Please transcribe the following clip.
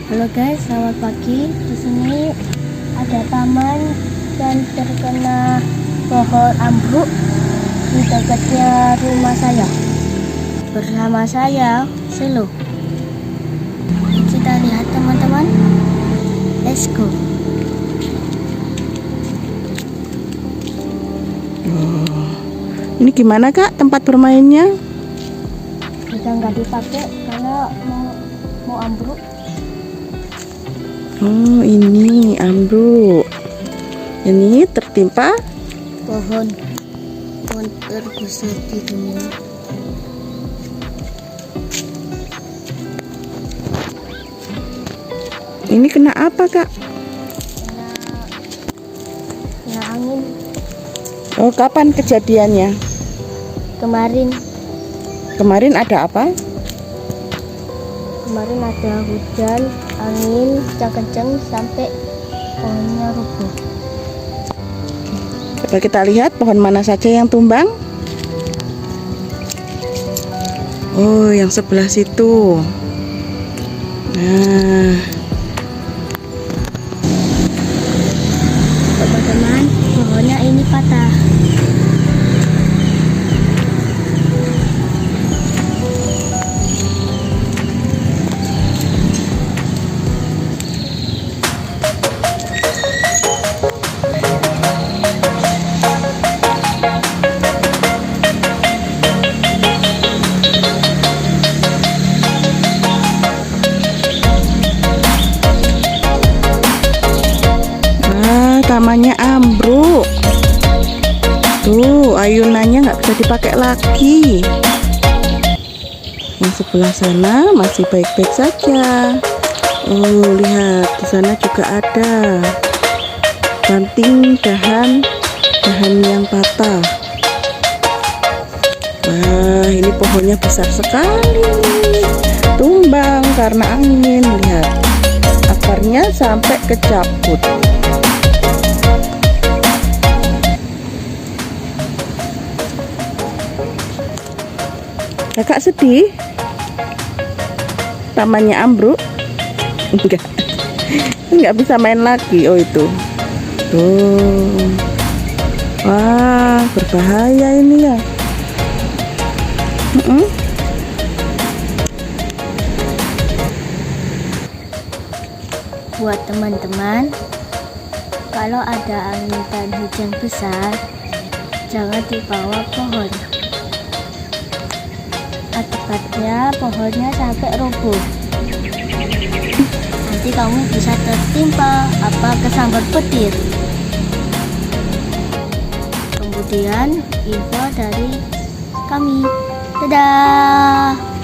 Halo guys, selamat pagi. Di sini ada taman dan terkena pohon ambruk di dekatnya rumah saya. Bersama saya, Selo. Kita lihat teman-teman. Let's go. Ini gimana Kak tempat bermainnya? Sudah nggak dipakai karena mau ambruk. Oh ini ambruk. Ini tertimpa Pohon terbesar di dunia. Ini kena apa Kak? Kena angin Oh kapan kejadiannya? kemarin. Kemarin ada apa? Kemarin ada hujan, angin kencang-kencang sampai pohonnya rubuh. Coba kita lihat pohon mana saja yang tumbang. Oh yang sebelah situ. Nah Teman-teman, pohonnya ini patah. tamannya ambruk. Tuh ayunannya nggak bisa dipakai lagi. Yang sebelah sana masih baik-baik saja. Oh lihat di sana juga ada banting dahan yang patah. Wah ini pohonnya besar sekali, tumbang karena angin. Lihat akarnya sampai kecabut. Kakak sedih? Tamannya ambruk? Enggak bisa main lagi. Oh itu tuh, wah berbahaya ini ya. Buat teman-teman, kalau ada angin dan hujan besar, jangan dibawa pohon. Akibatnya pohonnya sampai roboh. Nanti kamu bisa tertimpa kesambar petir. Kemudian info dari kami. Dadah.